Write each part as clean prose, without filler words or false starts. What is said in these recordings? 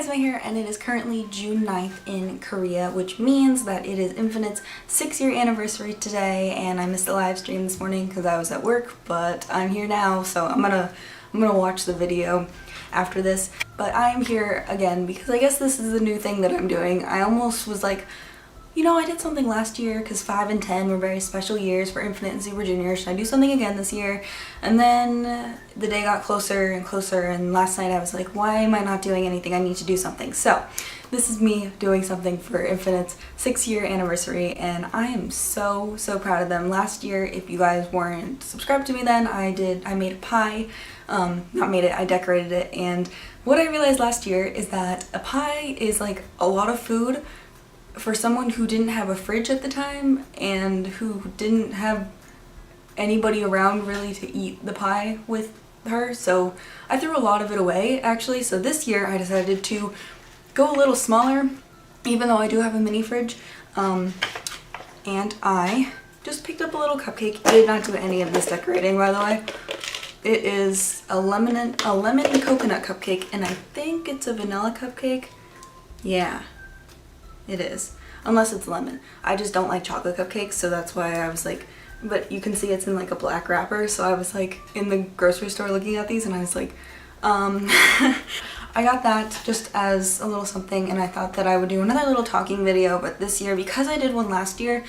guys, Yesung here, and it is currently June 9th in Korea, which means that it is Infinite's 6-year anniversary today, and I missed the live stream this morning because I was at work, but I'm here now, so I'm gonna watch the video after this. But I am here again because I guess this is a new thing that I'm doing. I almost was like, you know, I did something last year because 5 and 10 were very special years for Infinite and Super Junior. Should I do something again this year? And then the day got closer and closer, and last night I was like, why am I not doing anything? I need to do something. So this is me doing something for Infinite's 6-year anniversary, and I am so proud of them. Last year, if you guys weren't subscribed to me then, I made a pie. Not made it, I decorated it, and what I realized last year is that a pie is like a lot of food for someone who didn't have a fridge at the time and who didn't have anybody around really to eat the pie with her, so I threw a lot of it away actually. So this year I decided to go a little smaller, even though I do have a mini fridge, and I just picked up a little cupcake. I did not do any of this decorating, by the way. It is a lemon coconut cupcake, and I think it's a vanilla cupcake. Yeah, it is, unless it's lemon. I just don't like chocolate cupcakes, so that's why I was like, but you can see it's in like a black wrapper, so I was like in the grocery store looking at these and I was like, I got that just as a little something, and I thought that I would do another little talking video, but this year, because I did one last year,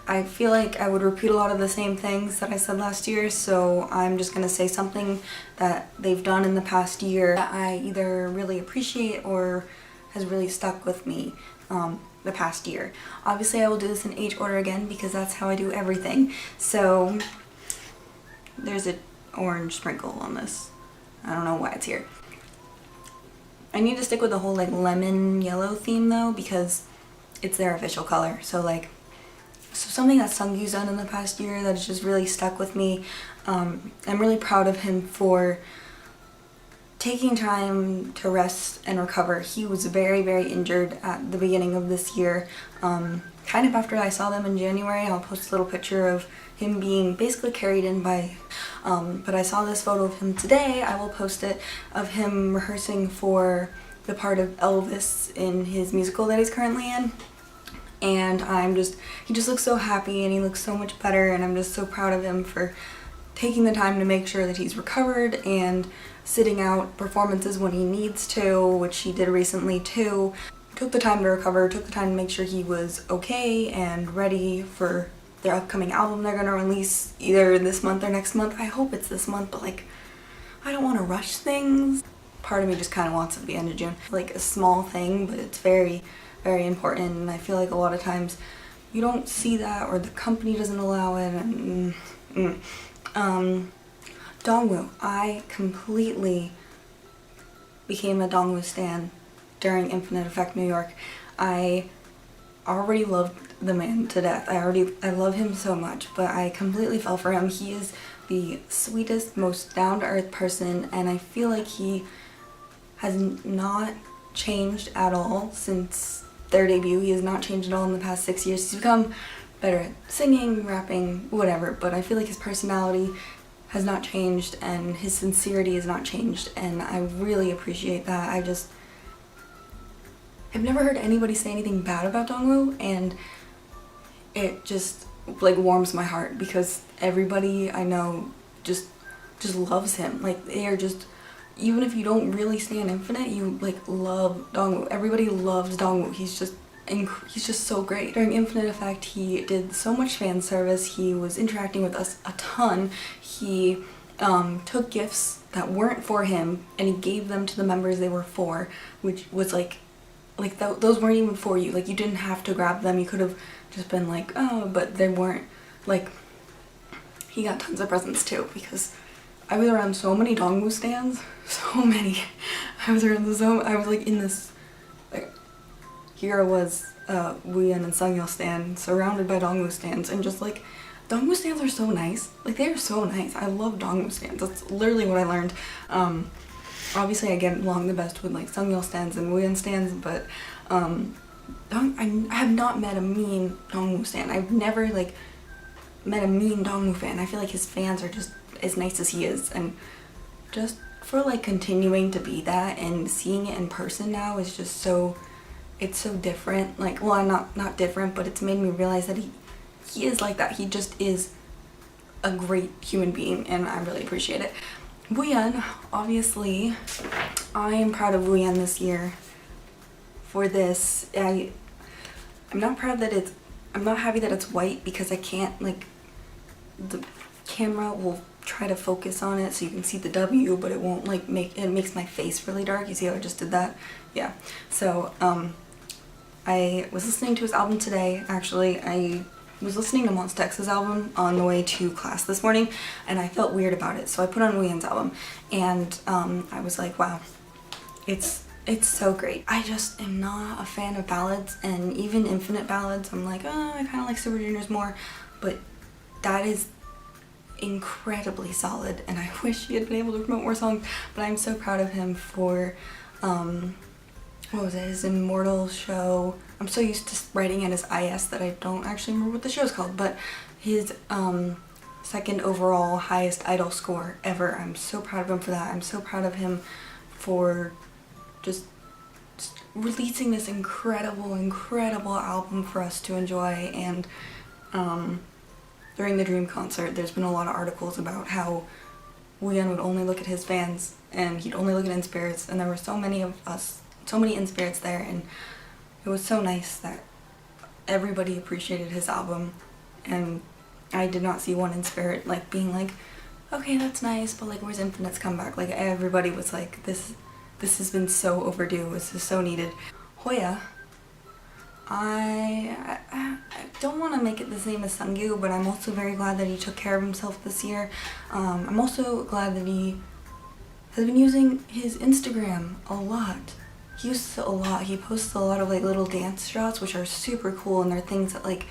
I feel like I would repeat a lot of the same things that I said last year, so I'm just gonna say something that they've done in the past year that I either really appreciate or has really stuck with me the past year. Obviously I will do this in age order again because that's how I do everything. So there's an orange sprinkle on this. I don't know why it's here. I need to stick with the whole like lemon yellow theme though, because it's their official color. So something that Sungwoo's done in the past year that has just really stuck with me. I'm really proud of him for taking time to rest and recover. He was very injured at the beginning of this year. Kind of after I saw them in January, I'll post a little picture of him being basically carried in by, but I saw this photo of him today, I will post it, of him rehearsing for the part of Elvis in his musical that he's currently in. And he just looks so happy and he looks so much better, and I'm just so proud of him for taking the time to make sure that he's recovered and sitting out performances when he needs to, which he did recently too. Took the time to recover, took the time to make sure he was okay and ready for their upcoming album they're gonna release either this month or next month. I hope it's this month, but like, I don't want to rush things. Part of me just kind of wants it at the end of June. Like a small thing, but it's very important, and I feel like a lot of times you don't see that, or the company doesn't allow it. Dongwoo, I completely became a Dongwoo stan during Infinite Effect New York. I already loved the man to death. I love him so much, but I completely fell for him. He is the sweetest, most down-to-earth person, and I feel like he has not changed at all since their debut. He has not changed at all in the past 6 years. He's become better at singing, rapping, whatever, but I feel like his personality has not changed and his sincerity has not changed, and I really appreciate that. I've never heard anybody say anything bad about Dongwoo, and it just like warms my heart because everybody I know just loves him. Like, they are just, even if you don't really stand Infinite, you like love Dongwoo. Everybody loves Dongwoo. He's just so great. During Infinite Effect, he did so much fan service. He was interacting with us a ton. He took gifts that weren't for him and he gave them to the members they were for, which was like those weren't even for you. Like, you didn't have to grab them. You could have just been like, oh, but they weren't. Like, he got tons of presents too, because I was around so many Dongwoo stands, so many. I was like in this, like, here I was, Woohyun and Sungyeol stan, surrounded by Dongwoo stands, and just like, Dongwoo stands are so nice. Like, they are so nice. I love Dongwoo stands. That's literally what I learned. Obviously I get along the best with like Sungyeol stands and Woohyun stands, but I have not met a mean Dongwoo stan. I've never like met a mean Dongwoo fan. I feel like his fans are just as nice as he is, and just for like continuing to be that, and seeing it in person now is just so, it's so different. Like, well, not different, but it's made me realize that he is like that. He just is a great human being, and I really appreciate it. Woohyun, obviously, I am proud of Woohyun this year for this. I'm not proud that I'm not happy that it's white because I can't, like, the camera will try to focus on it so you can see the W, but it won't, like, it makes my face really dark. You see how I just did that? Yeah. So, I was listening to his album today, actually. I was listening to Monsta's album on the way to class this morning, and I felt weird about it, so I put on Woohyun's album, and I was like, wow, it's so great. I just am not a fan of ballads, and even infinite ballads, I'm like, oh, I kind of like Super Junior's more, but that is incredibly solid, and I wish he had been able to promote more songs, but I'm so proud of him for, what was it, his Immortal show. I'm so used to writing at his IS that I don't actually remember what the show's called, but his second overall highest idol score ever. I'm so proud of him for that. I'm so proud of him for just releasing this incredible album for us to enjoy. And during the Dream concert, there's been a lot of articles about how Woohyun would only look at his fans and he'd only look at in-spirits, and there were so many of us, so many in-spirits there, and it was so nice that everybody appreciated his album, and I did not see one in-spirit like being like, okay, that's nice, but like, where's Infinite's comeback? Like, everybody was like, this has been so overdue, this is so needed. Hoya, I don't want to make it the same as Sungyu, but I'm also very glad that he took care of himself this year. I'm also glad that he has been using his Instagram a lot. He uses it a lot. He posts a lot of like little dance shots, which are super cool, and they're things that like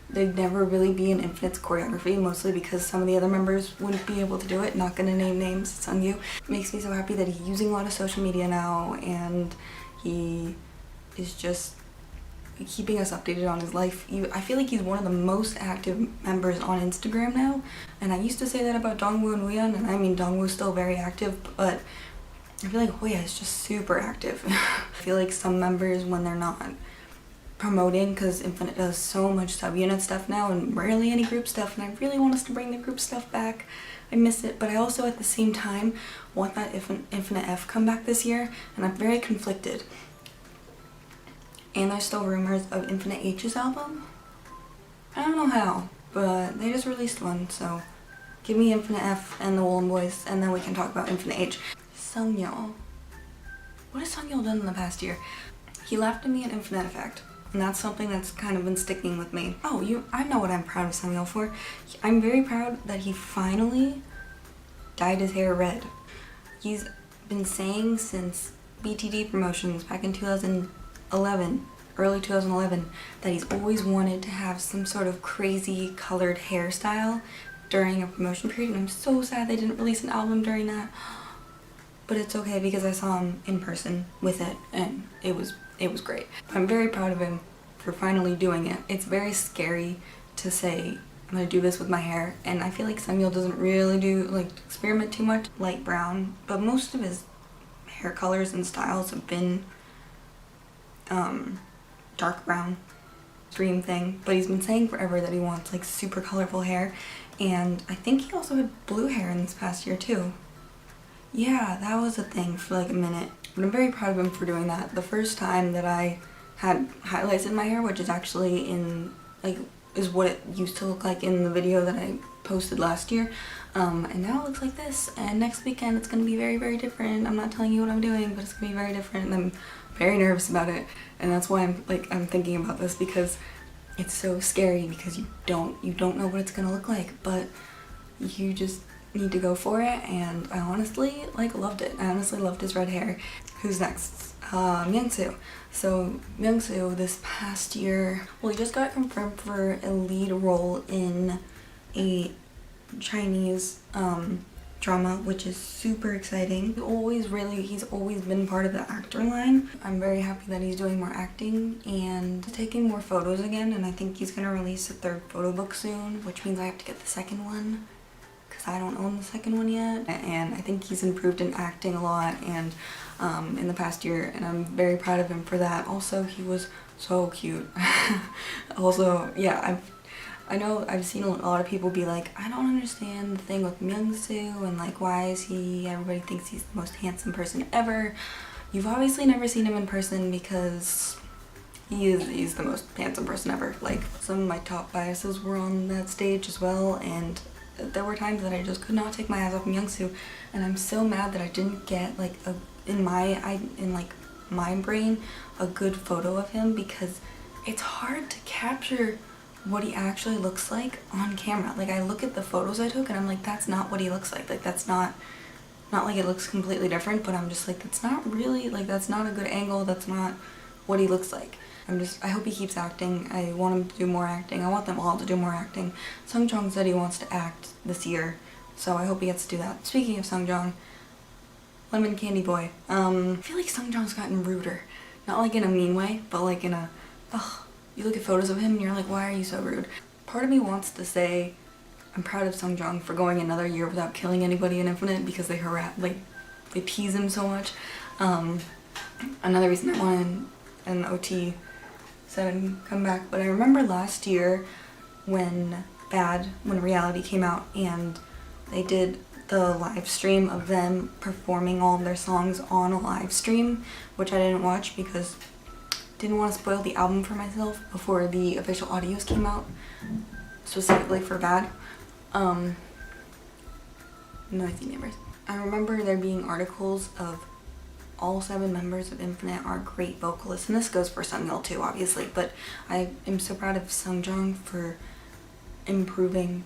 they'd never really be in Infinite's choreography, mostly because some of the other members wouldn't be able to do it. Not gonna name names, Sungyu. It makes me so happy that he's using a lot of social media now, and he is just keeping us updated on his life. I feel like he's one of the most active members on Instagram now, and I used to say that about Dongwoo and Woohyun, and I mean Dongwoo's still very active, but I feel like Hoya is just super active. I feel like some members, when they're not promoting, because Infinite does so much subunit stuff now and rarely any group stuff, and I really want us to bring the group stuff back. I miss it, but I also at the same time want that Infinite F come back this year, and I'm very conflicted. And there's still rumors of Infinite H's album. I don't know how, but they just released one, so give me Infinite F and the Woolen Boys, and then we can talk about Infinite H. Sungyeol. What has Sungyeol done in the past year? He laughed at me at Infinite Effect, and that's something that's kind of been sticking with me. Oh, I know what I'm proud of Sungyeol for. I'm very proud that he finally dyed his hair red. He's been saying since BTD promotions back in 2011, early 2011, that he's always wanted to have some sort of crazy colored hairstyle during a promotion period, and I'm so sad they didn't release an album during that. But it's okay because I saw him in person with it, and it was great. I'm very proud of him for finally doing it. It's very scary to say I'm gonna do this with my hair, and I feel like Sungyeol doesn't really experiment too much. Light brown, but most of his hair colors and styles have been dark brown, dream thing. But he's been saying forever that he wants like super colorful hair, and I think he also had blue hair in this past year too. Yeah, that was a thing for like a minute, but I'm very proud of him for doing that. The first time that I had highlights in my hair, which is actually is what it used to look like in the video that I posted last year, and now it looks like this, and next weekend it's going to be very different. I'm not telling you what I'm doing, but it's going to be very different, and I'm very nervous about it, and that's why I'm thinking about this, because it's so scary, because you don't know what it's going to look like, but you just need to go for it, and I honestly loved it. I honestly loved his red hair. Who's next? Myungsoo. So Myungsoo this past year, well, he just got confirmed for a lead role in a Chinese drama, which is super exciting. He's always been part of the actor line. I'm very happy that he's doing more acting and taking more photos again, and I think he's gonna release a third photo book soon, which means I have to get the second one, because I don't own the second one yet, and I think he's improved in acting a lot and in the past year, and I'm very proud of him for that. Also, he was so cute. Also, yeah, I know I've seen a lot of people be like, I don't understand the thing with Myung-soo and like why is everybody thinks he's the most handsome person ever. You've obviously never seen him in person because he's the most handsome person ever. Like, some of my top biases were on that stage as well, and there were times that I just could not take my eyes off Myung-soo, and I'm so mad that I didn't get like in my brain a good photo of him, because it's hard to capture what he actually looks like on camera. Like, I look at the photos I took and I'm like, that's not what he looks like. Like, that's not like it looks completely different, but I'm just like, that's not really, like, that's not a good angle. That's not what he looks like. I hope he keeps acting. I want him to do more acting. I want them all to do more acting. Sungjoong said he wants to act this year, so I hope he gets to do that. Speaking of Sungjoong, Lemon Candy Boy. I feel like Sungjoong's gotten ruder. Not like in a mean way, but like in a, ugh. You look at photos of him and you're like, why are you so rude? Part of me wants to say, I'm proud of Sungjoong for going another year without killing anybody in Infinite, because they they tease him so much. Another reason I wanted an OT said I'd come back, but I remember last year when Reality came out and they did the live stream of them performing all of their songs on a live stream, which I didn't watch because didn't want to spoil the album for myself before the official audios came out, specifically for Bad. Noisy neighbors. I remember there being articles of all 7 members of Infinite are great vocalists, and this goes for Sungyeol too, obviously, but I am so proud of Sungjoong for improving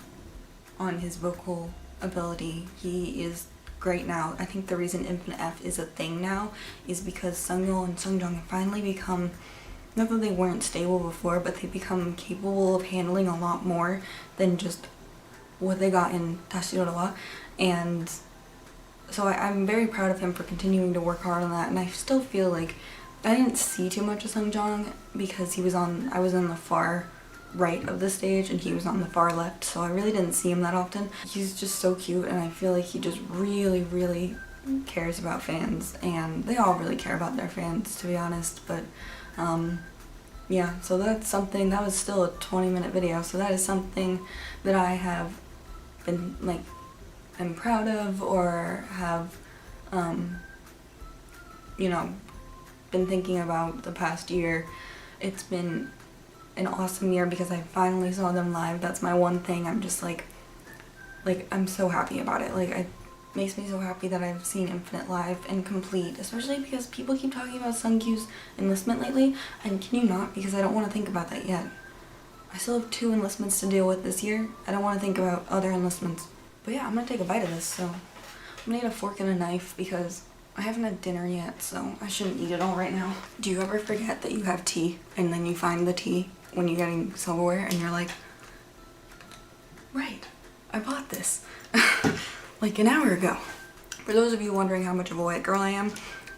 on his vocal ability. He is great now. I think the reason Infinite F is a thing now is because Sungyeol and Sungjoong have finally become, not that they weren't stable before, but they become capable of handling a lot more than just what they got in Tashirowa, and so I'm very proud of him for continuing to work hard on that. And I still feel like I didn't see too much of Sungjoong because I was on the far right of the stage and he was on the far left, so I really didn't see him that often. He's just so cute, and I feel like he just really, really cares about fans, and they all really care about their fans, to be honest. But yeah, so that's something. That was still a 20-minute video, so that is something that I have been like, I'm proud of, or have you know, been thinking about the past year. It's been an awesome year because I finally saw them live. That's my one thing. I'm just like I'm so happy about it. Like, it makes me so happy that I've seen Infinite live and complete, especially because people keep talking about Sungkyu's enlistment lately, and can you not? Because I don't want to think about that yet. I still have 2 enlistments to deal with this year. I don't want to think about other enlistments. But yeah, I'm gonna take a bite of this, so I'm gonna need a fork and a knife because I haven't had dinner yet, so I shouldn't eat it all right now. Do you ever forget that you have tea and then you find the tea when you're getting silverware and you're like, right, I bought this like an hour ago. For those of you wondering how much of a white girl I am,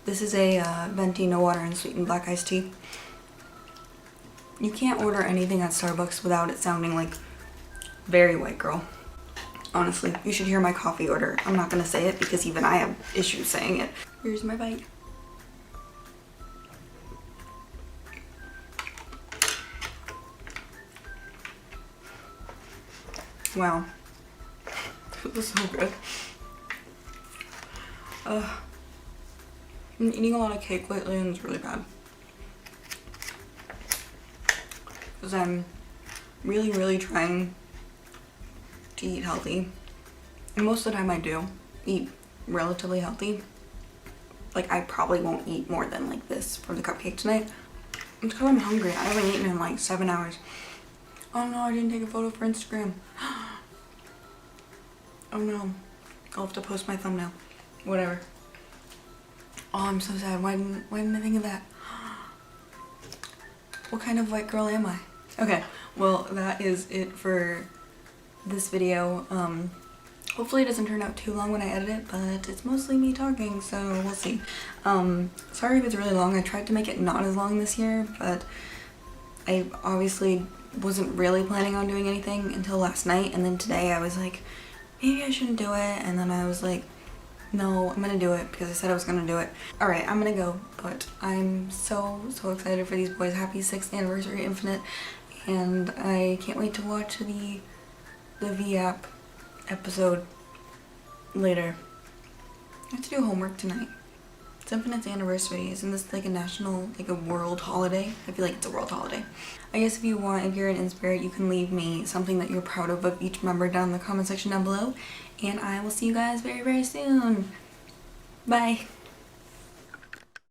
this is a venti, no water, and sweetened black iced tea. You can't order anything at Starbucks without it sounding like very white girl. Honestly, you should hear my coffee order. I'm not gonna say it because even I have issues saying it. Here's my bite. Wow. It was so good. I've been eating a lot of cake lately and it's really bad. Because I'm really, really trying to eat healthy, and most of the time I do eat relatively healthy. Like, I probably won't eat more than like this for the cupcake tonight. It's because I'm hungry. I haven't eaten in like 7 hours. Oh no, I didn't take a photo for Instagram. Oh no, I'll have to post my thumbnail. Whatever. Oh, I'm so sad. Why didn't I think of that? What kind of white girl am I? Okay, well, that is it for this video. Hopefully it doesn't turn out too long when I edit it, but it's mostly me talking, so we'll see. Sorry if it's really long. I tried to make it not as long this year, but I obviously wasn't really planning on doing anything until last night, and then today I was like, maybe I shouldn't do it, and then I was like, no, I'm gonna do it because I said I was gonna do it. Alright, I'm gonna go, but I'm so excited for these boys. Happy 6th anniversary, Infinite, and I can't wait to watch the VAP episode later. I have to do homework tonight. It's Infinite's anniversary. Isn't this like a national, like a world holiday? I feel like it's a world holiday. I guess if you want, if you're an inspirit, you can leave me something that you're proud of each member down in the comment section down below. And I will see you guys very soon. Bye.